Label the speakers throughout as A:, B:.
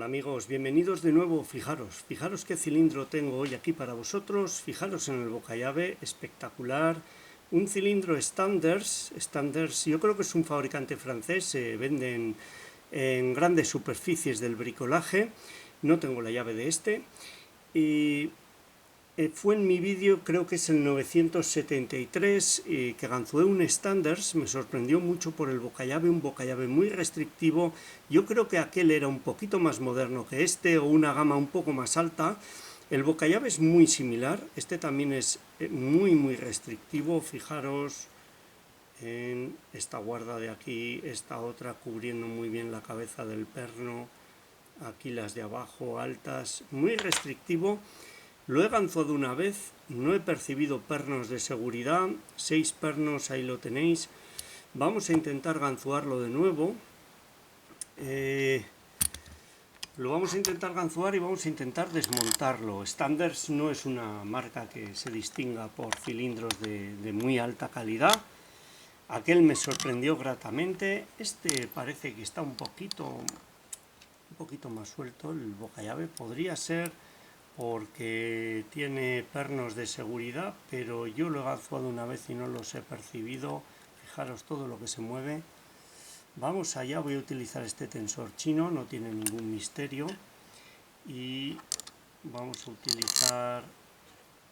A: amigos, bienvenidos de nuevo. Fijaros qué cilindro tengo hoy aquí para vosotros. Fijaros en el bocallave, espectacular. Un cilindro Standers, yo creo que es un fabricante francés, se venden en grandes superficies del bricolaje. No tengo la llave de este. Y fue en mi vídeo, creo que es el 973, que ganzué un Standers. Me sorprendió mucho por el bocallave, un bocallave muy restrictivo. Yo creo que aquel era un poquito más moderno que este, o una gama un poco más alta. El bocallave es muy similar, este también es muy restrictivo. Fijaros en esta guarda de aquí, esta otra cubriendo muy bien la cabeza del perno. Aquí las de abajo altas, muy restrictivo. Lo he ganzuado una vez, no he percibido pernos de seguridad, 6 pernos, ahí lo tenéis. Vamos a intentar ganzuarlo de nuevo. Lo vamos a intentar ganzuar y vamos a intentar desmontarlo. Standers no es una marca que se distinga por cilindros de muy alta calidad. Aquel me sorprendió gratamente. Este parece que está un poquito más suelto. El bocallave podría ser porque tiene pernos de seguridad, pero yo lo he ganzuado una vez y no los he percibido. Fijaros todo lo que se mueve. Vamos allá, voy a utilizar este tensor chino, no tiene ningún misterio. Y vamos a utilizar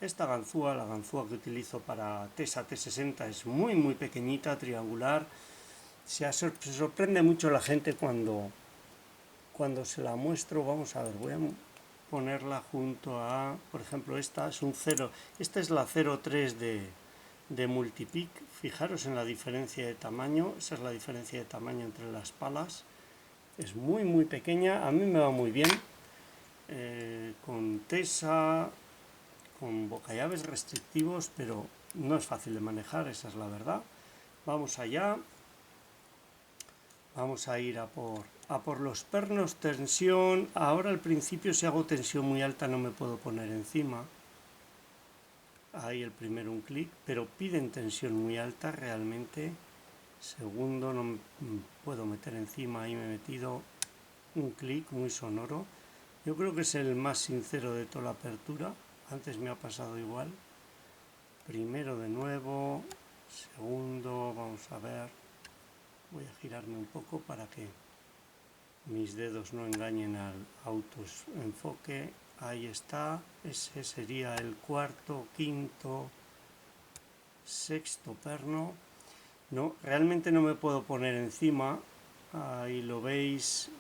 A: esta ganzúa, la ganzúa que utilizo para Tesa T60 es muy pequeñita, triangular. Se sorprende mucho la gente cuando se la muestro. Vamos a ver, voy a ponerla junto a, por ejemplo, esta es un 0, esta es la 03 de Multipic. Fijaros en la diferencia de tamaño, esa es la diferencia de tamaño entre las palas. Es muy pequeña, a mí me va muy bien, con Tesa, con bocallaves restrictivos, pero no es fácil de manejar, esa es la verdad. Vamos allá, vamos a ir a por los pernos, tensión. Ahora al principio, si hago tensión muy alta no me puedo poner encima. Ahí el primero un clic, pero piden tensión muy alta realmente. Segundo no me puedo meter encima, ahí me he metido un clic muy sonoro. Yo creo que es el más sincero de toda la apertura. Antes me ha pasado igual. Primero de nuevo, segundo, vamos a ver. Voy a girarme un poco para que mis dedos no engañen al autoenfoque. Ahí está, ese sería el cuarto, quinto, sexto perno. No, realmente no me puedo poner encima. Ahí lo veis,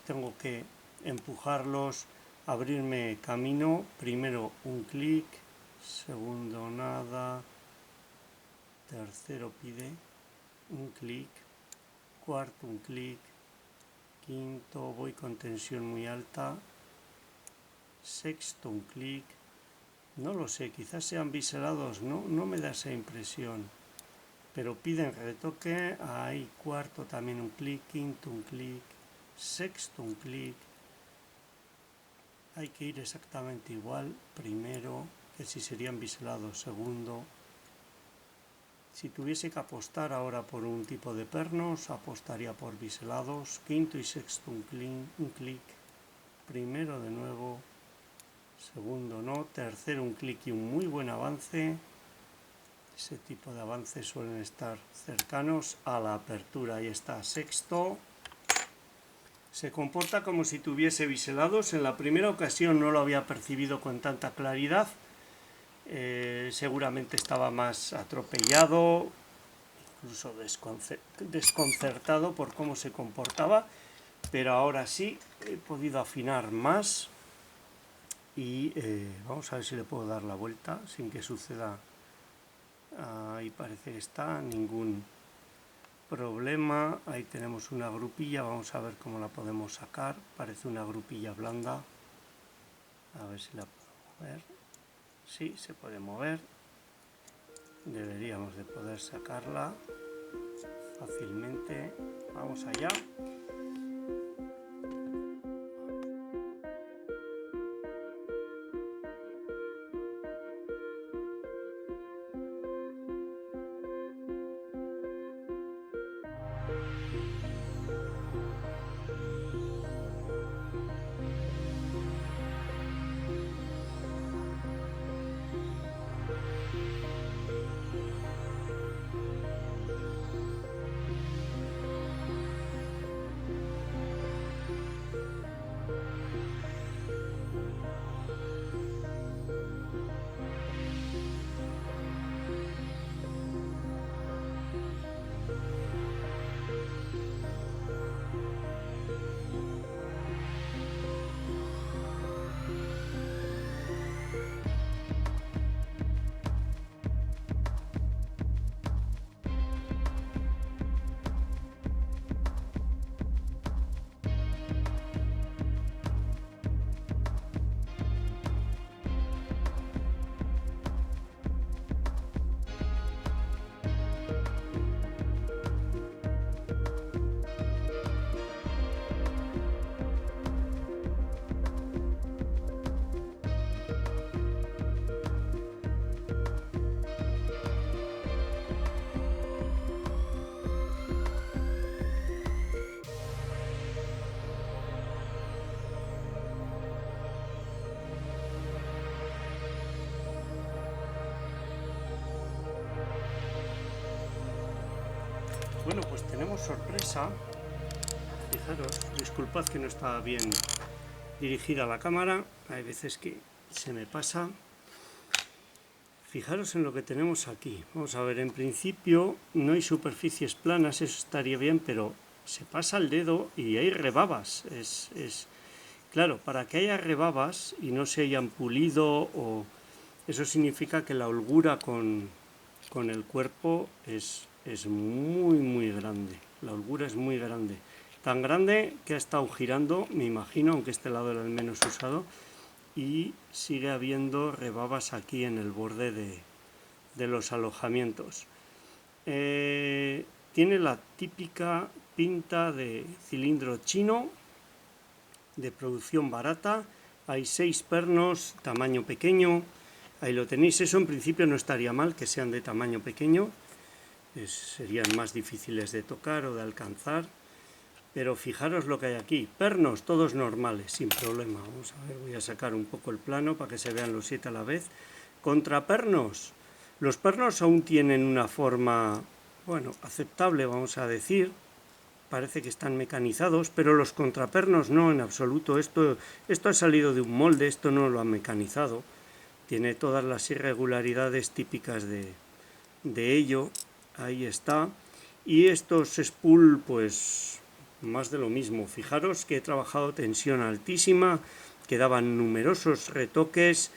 A: tengo que empujarlos, abrirme camino. Primero un clic, segundo nada, tercero pide un clic, cuarto un clic, quinto voy con tensión muy alta, sexto un clic. No lo sé, quizás sean biselados, no me da esa impresión, pero piden retoque. Ahí cuarto también un clic, quinto un clic, sexto un clic. Hay que ir exactamente igual, primero, que si serían biselados, segundo. Si tuviese que apostar ahora por un tipo de pernos, apostaría por biselados, quinto y sexto un clic, primero de nuevo, segundo no, tercero un clic y un muy buen avance. Ese tipo de avances suelen estar cercanos a la apertura. Ahí está, sexto. Se comporta como si tuviese biselados. En la primera ocasión no lo había percibido con tanta claridad. Seguramente estaba más atropellado, incluso desconcertado por cómo se comportaba. Pero ahora sí, he podido afinar más. Y vamos a ver si le puedo dar la vuelta sin que suceda. Ahí parece que está, ningún problema. Ahí tenemos una grupilla, vamos a ver cómo la podemos sacar. Parece una grupilla blanda. A ver si la puedo mover. Sí, se puede mover. Deberíamos de poder sacarla fácilmente. Vamos allá. Bueno, pues tenemos sorpresa. Fijaros, disculpad que no está bien dirigida la cámara, hay veces que se me pasa. Fijaros en lo que tenemos aquí. Vamos a ver, en principio no hay superficies planas, eso estaría bien, pero se pasa el dedo y hay rebabas. Claro, para que haya rebabas y no se hayan pulido, eso significa que la holgura con el cuerpo es muy grande. La holgura es muy grande. Tan grande que ha estado girando, me imagino, aunque este lado era el menos usado, y sigue habiendo rebabas aquí en el borde de los alojamientos. Tiene la típica pinta de cilindro chino, de producción barata. Hay 6 pernos, tamaño pequeño. Ahí lo tenéis. Eso en principio no estaría mal, que sean de tamaño pequeño. Serían más difíciles de tocar o de alcanzar. Pero fijaros lo que hay aquí. Pernos, todos normales, sin problema. Vamos a ver, voy a sacar un poco el plano para que se vean los 7 a la vez. Contrapernos. Los pernos aún tienen una forma, bueno, aceptable, vamos a decir. Parece que están mecanizados, pero los contrapernos no, en absoluto. Esto ha salido de un molde, esto no lo han mecanizado. Tiene todas las irregularidades típicas de ello. Ahí está. Y estos spool, pues más de lo mismo. Fijaros que he trabajado tensión altísima, que daban numerosos retoques,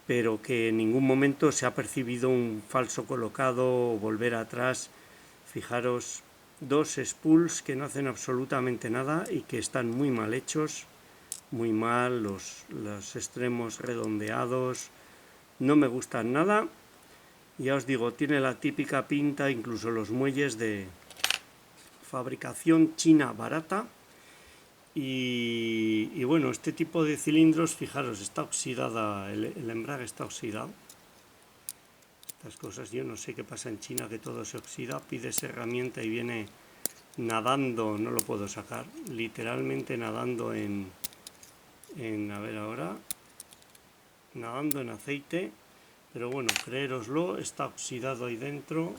A: pero que en ningún momento se ha percibido un falso colocado o volver atrás. Fijaros, 2 spools que no hacen absolutamente nada y que están muy mal hechos, muy mal, los extremos redondeados, no me gustan nada. Ya os digo, tiene la típica pinta, incluso los muelles de fabricación china barata. Y bueno, este tipo de cilindros, fijaros, está oxidada, el embrague está oxidado. Estas cosas, yo no sé qué pasa en China, que todo se oxida. Pides herramienta y viene nadando, no lo puedo sacar, literalmente nadando a ver ahora, nadando en aceite. Pero bueno, creéroslo, está oxidado ahí dentro.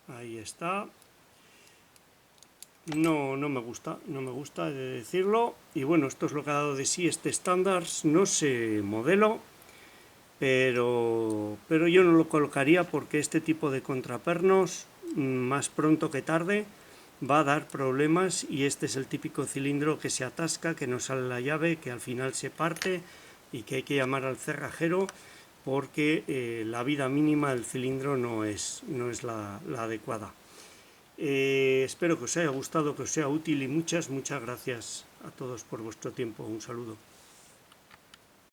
A: Ahí está. No me gusta, he de decirlo. Y bueno, esto es lo que ha dado de sí este estándar. No sé modelo, pero yo no lo colocaría porque este tipo de contrapernos, más pronto que tarde, va a dar problemas, y este es el típico cilindro que se atasca, que no sale la llave, que al final se parte y que hay que llamar al cerrajero porque la vida mínima del cilindro no es la adecuada. Espero que os haya gustado, que os sea útil, y muchas gracias a todos por vuestro tiempo. Un saludo.